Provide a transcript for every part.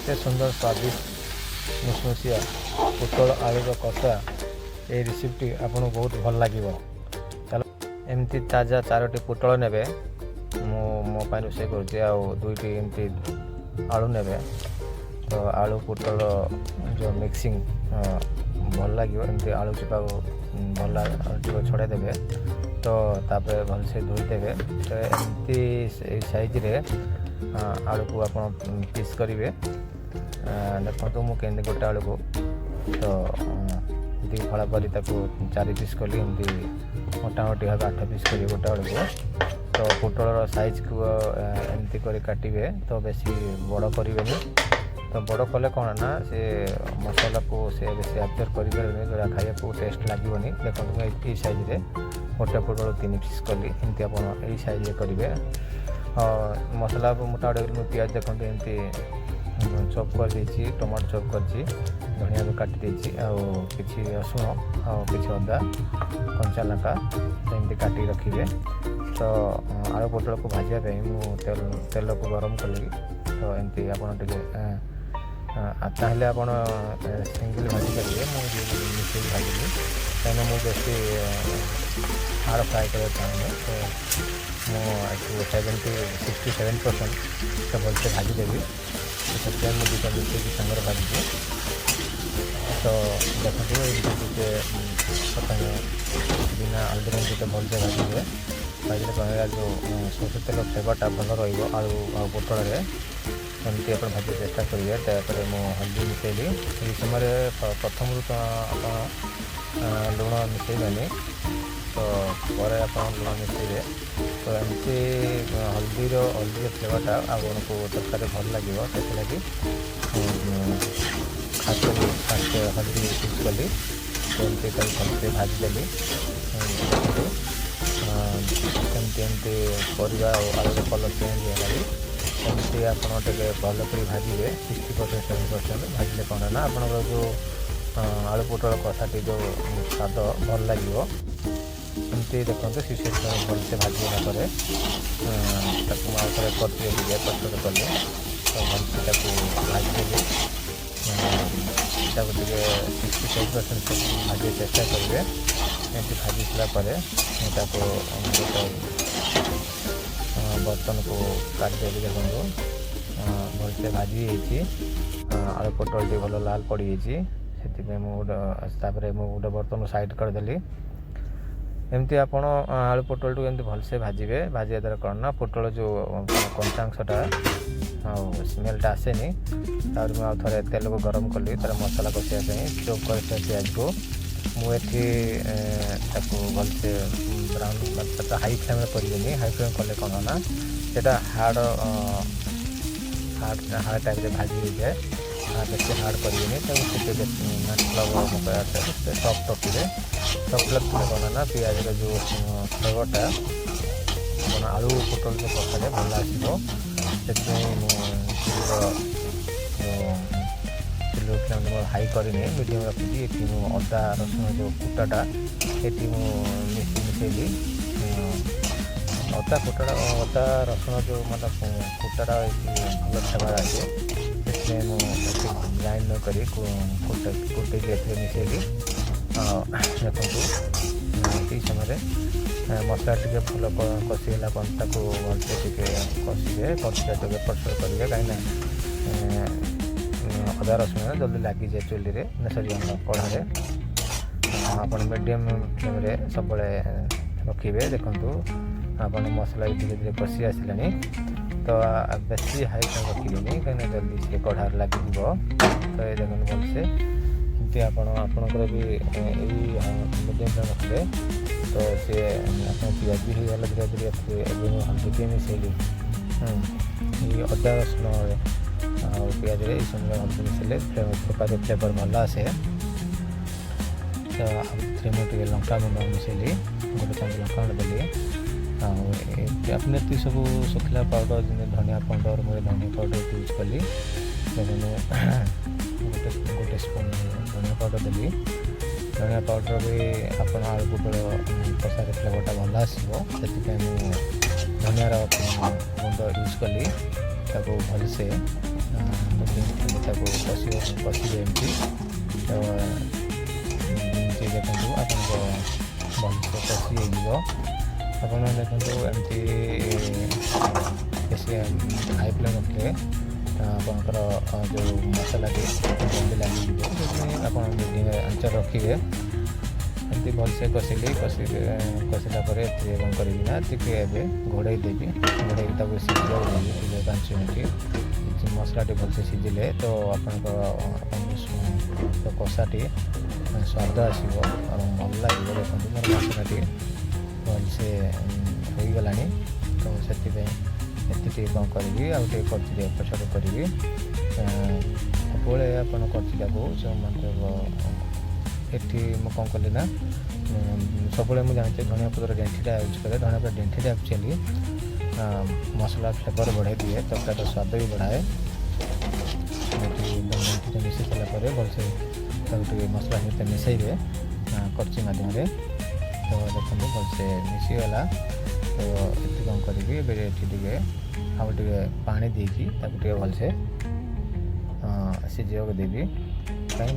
एते सुंदर स्वादिष्ट मुसमुसिया पोटल आलूर कषा ये रेसिपी आपको बहुत भल लगे। चलो एमती ताजा 4टी पोटल नेबे मो रोषे कर दुईटी एमती आलू नेबे तो आलू पोटल जो मिक्सिंग भल लगे एमती आलू चिपा भल छड़े देवे तो तापर भलसे धोईदेवे तो एमती साइज रे आलू को आप पीस करेंगे। देखो मुझे गोटे आलू को तो ये फड़ा कर 4 पीस कली एमती मोटामोटी भाव 8 पीस करी गोटे आलू को तो पोटल साइज को एमती कर काटे तो बेसी बड़ करेंगे तो बड़ कले कौन ना से मसला को से बेसी एब्जर्व करेंगे जोड़ा खाया को टेस्ट लगनी। देखो ये साइज रे गोटे पोटल 3 पीस कली एमती आप साइज करेंगे। मसला मोटामोटी मुझे पियाज देखते एमती चॉप कर देछि टमाटो चॉप कर धनिया भी काटी देछि किसी रसुण किसी अदा कंचा लंका एमती काटी रखिए। तो आलू पोटल को भाजवाई तेल को गरम कली तो एमती आपटे चाहिए आप सिंगल भाजी करेंगे मुझे मिसे भाजी कहीं मुझे बेसी हार्ड फ्राए करना चाहिए तो मुझे 67% तो भलसे भाजी देवी तो मुझे मिसे सागर भाजी तो देखते टे प्रथम बिना आलू तो भलसे भाजी भाजले कहला जो सरसों तेल फ्लेवरटा भल रलू आ पोटल एमती आप भाजी चेष्टा करेंगे। तापर मु हल्दी मिसेली ये समय प्रथम तो आप लुण मिसेबे तो पर आप लुण मिसेबे तो एमती हल्दी फ्लेवरटा आपको तरकारी भल लगे से खास फास्ट हल्दी यूज कली एमती भलसे भाजीदेली एमती परिवा आलू कलर चेंज होगा एमती आपटे भल कर भाजे 60% 70% भाजले कौन ना आप जो आलू पोटल कषाटी जो स्वाद भल लगे एमती देखते 60% भलसे भाजला कले पचड़ कले तो भलसे भाजीदेवी 65% भाजी चेष्टा करेंगे। एमती भाजी सारापर बर्तन को काटिदेवी देखो भलसे भाजी आलू पोटल टी भल लाल पड़ी से मुझे गोटे बर्तन साइड करदेली। एमती आप आलू पोटल टू एमती भलसे भाजबे भाजिया द्वारा कौन ना पोटल जो कंचांशटा स्मेलटा आसेनी तार मुझे थे तेल को गरम कली तार मसला कषापी चॉप कर प्याज को मुझे भलसे ब्राउन हाई फ्लेम करेंगे। हाई फ्लेम कले कौन ना सेटा हार्ड टाइप भाजी हो जाए बेस हार्ड करेंगे सफ्ट रखिए। सफ्ट रखिए कौन ना पियाज जो फ्लेवरटा आलू पोटल जो कषारे भल आसो से फ्लेम हाई करनी मीडियम रखी ये अदा रसुण जो कुटाटा ये मिसेली अदा कुटाटा अदा रसुण जो मतलब कुटाटा भल फ्लेवर आसे ग्राइंड न करी कुटे मिसेली। देखो ये समय मसला टे भल कषिगला पंता को भलसे कषिबे कषा टे पछड़ करेंगे कहीं अदा रसुण जल्दी लगी जाए चूल्ही में सरी कढ़े आप मीडियम फ्लेम सब रखिए। देखो आप मसला धीरे धीरे कषि आसला तो बेसी हाई फ्लेम रखिए कहीं जल्दी सी कढ़ार लगे तो ये देखो भलसे एमती आपणकर भी मीडियम फ्लेम रखिए तो सी पियाज भी होगा धीरे धीरे हल्दी भी मिसेली अदा रसुण पियाज समय हल्दी मिसेले तरकारी फ्लेवर भल आसे। तो टे लंका गुंड मिसेली गोटे चामच लंका गुंड देली अपने ये सब शुखला पाउडर धनिया पाउडर मुझे धनिया पाउडर यूज कली गोटे स्पून धनिया पाउडर देली। धनिया पाउडर भी आप आलू पोटल कषार फ्लेवरटा भल आसो से धनियार गुंड यूज कली भलसे कषिबे एमती तो एमती देखो आप भलसे कषि हो आप देखो एमती बेसी हाई फ्लेम रखिए आपंकर जो मसला जल्दी लगे आप मीडियम आंच रखिए एमती भलसे कषिला कौन करना टे घोड़े देवी घोड़े सिझा देवी 5 मिनट मसला भलसे सिझिले तो आप कषाटी स्वाद आसो और भल लगे देखो मोर मसलाटी भलसे हो गला तो से कौन करी आउटे करचिले एपट करी सबले आपन करचिला को एठी कौन कली ना सबले मुझे जानते धनिया पत्र डेंठीटा यूज करे धनिया पत्र डेंठीटा एक्चुअली मसला फ्लेवर बढ़ाई दिए तरकारी स्वाद भी बढ़ाए डेंठीटा मिसई सारापर भलसे मसला सहित मिसईबे करची मध्यम तो देखते भलसे मिसीगला तो ये कौन करी आउटे पानी देकी भलसे सिझा देवी कहीं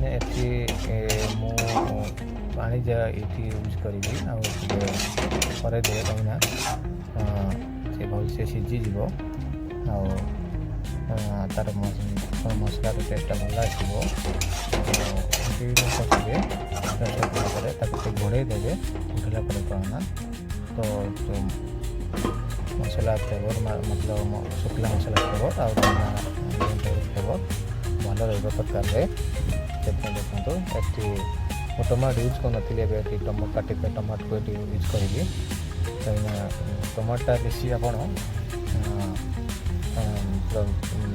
मु पानी ये यूज करी करे दे कहीं से भलसे सिझीज तार मसला टेस्ट भल आसो कषिबे घोड़े देवे उठला कहना तो मसला फ्लेवर मतलब शुक्ला मसला फ्लेवर आउ फ्लेवर भल रहा तरकारी देखो ये टमाटो यूज कर काटे टमाटो को यूज करी कहीं टमाटा बेसी आप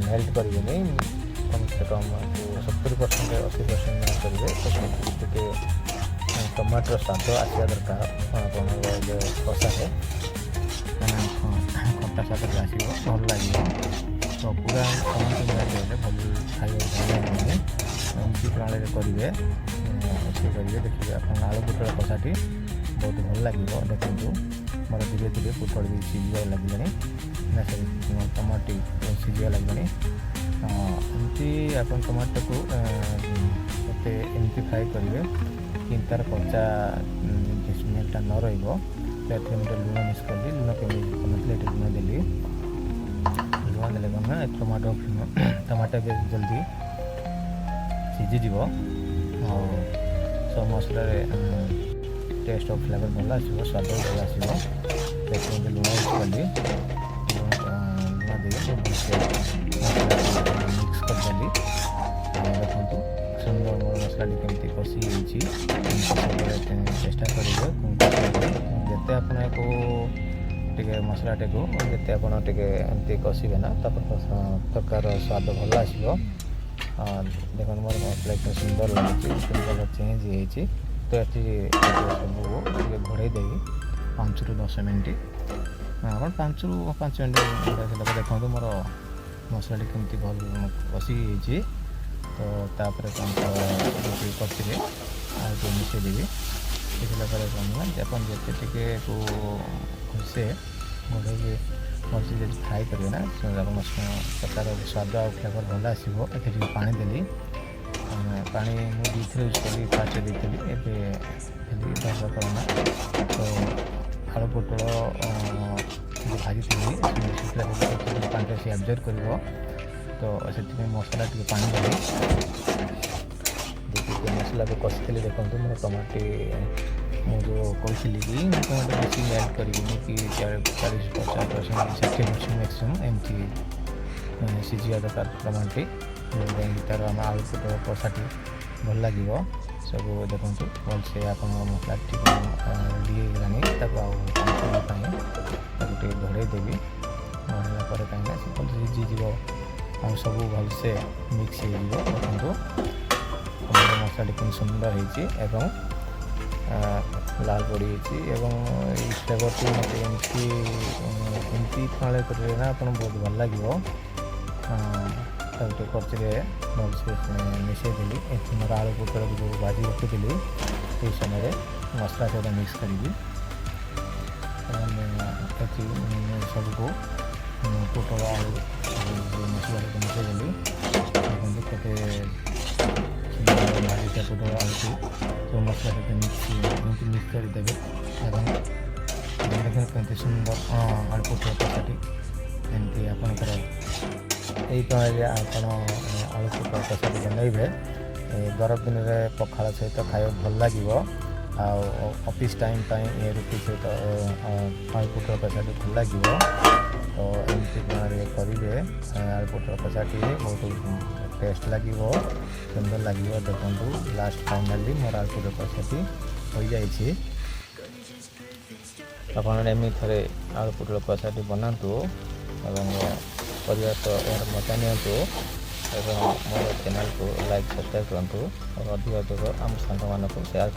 मेल्ट करेंगे कम से कम 70% 80% मेल्ट करेंगे तो टमाटर स्वाद आसा दरकार जो कषारे खटा स्वाद आसो भल लगे तो पूरा टमाटो मेल्ट भल खाई एमती प्रणाली करेंगे करेंगे देखिए आप आलू पुटल कषाटी बहुत भल लगे देखो मोर धीरे धीरे पुटल भी सिझा लगे ना सॉरी टमाटी सिझा लगे एमती आप टमाटो को एमती फ्राए करेंगे कि तार कच्चा स्मेलटा न रही लुण मिक्स कर दी लुण के लुण देली लुण देले कौन टमाटो जल्दी सिझीज सब मसला टेस्ट और फ्लेवर भल आसो स्वाद भल आसो लुण यूज कली लुण दे मिक्स करदेली देखो सुंदर मोर मसला केमती कषि चेष्टा करेंगे जिते आपको टे मसला को जिते आपते कषिबे ना तरकार स्वाद भल आसो देखो मोर मसला एकदम सुंदर लगे कलर चेंज हो तो ये सब घोड़े देवी 5 ରୁ 10 मिनट आप 5 ରୁ 5 मिनट देखो मोर मसला केमती भल कषि तो तापर कौन कषिले आगे मिसई देवी मिसला कौन आप जिते को भलसे घोड़े भलसे जब फ्राए करेंगे ना प्रकार स्वाद आ फ्लेवर भल आसो ये पानी देली पानी मुझे यूज करी फास्ट देती करना तो आलू पोटल जो भाजी थी पानी से एब्जर्व कर तो से मसला टे पानी देली देखिए मसला को कषी देखो मोर टमाटी मुझे कही कि टमाटो बेसी मेल्ट करेंगे कि 40-50% 60% मैक्सिमम एमती सिझा दरकार टमाटी तार आम आलू पोटल कषाटी भल लगे सब देखो भलसे आप मसला टे घोड़े देवी घोड़ा कहीं भल सिझीज आ सब भलसे मिक्स हो देखो मसला टी सुंदर हो लाल पड़ी फ्लेवर टी मत एमती प्रणाली करेंगे ना आप बहुत भल लगे करचिले भलसे मिसई देली मोर आलू पोटल जो भाजी रखी ये समय मसला सहित मिक्स करी सबको पोटल आलू मसला मिसई देली देखते ପକାଇକି ସବୁ ମସଲା ସହିତ ଏମିତି ମିକ୍ସ କରିଦେବେ ଏବଂ ଦେଖନ୍ତୁ କେମିତି ସୁନ୍ଦର ଆଳୁ ପୋଟଳ କଷାଟି ଏମିତି ଆପଣଙ୍କର ଏହି ପ୍ରଣାଳୀରେ ଆପଣ ଆଳୁ ପୋଟଳ କଷାଟି ବନେଇବେ। ଗରମ ଦିନରେ ପଖାଳ ସହିତ ଖାଇବାକୁ ଭଲ ଲାଗିବ। ଆଉ ଅଫିସ୍ ଟାଇମ୍ ପାଇଁ ରୁଟି ସହିତ ଆଳୁ ପୋଟଳ କଷାଟି ଭଲ ଲାଗିବ। ତ ଏମିତି ପ୍ରଣାଳୀରେ କରିବେ ଆଳୁ ପୋଟଳ କଷାଟି ବହୁତ ଟେଷ୍ଟ ଲାଗିବ, ସୁନ୍ଦର ଲାଗିବ। ଦେଖନ୍ତୁ ଲାଷ୍ଟ ଫାଇନାଲି ମୋର ଆଳୁ ପୋଟଳ କଷାଟି ହୋଇଯାଇଛି। ଆପଣ ଏମିତି ଥରେ ଆଳୁ ପୋଟଳ କଷାଟି ବନାନ୍ତୁ ଏବଂ ପରିବାର ସହ ଏହାର ମଜା ନିଅନ୍ତୁ ଏବଂ ମୋର ଚ୍ୟାନେଲକୁ ଲାଇକ୍ ସବସ୍କ୍ରାଇବ୍ କରନ୍ତୁ ଏବଂ ଅଧିକ ଆମ ସାଙ୍ଗମାନଙ୍କୁ ସେୟାର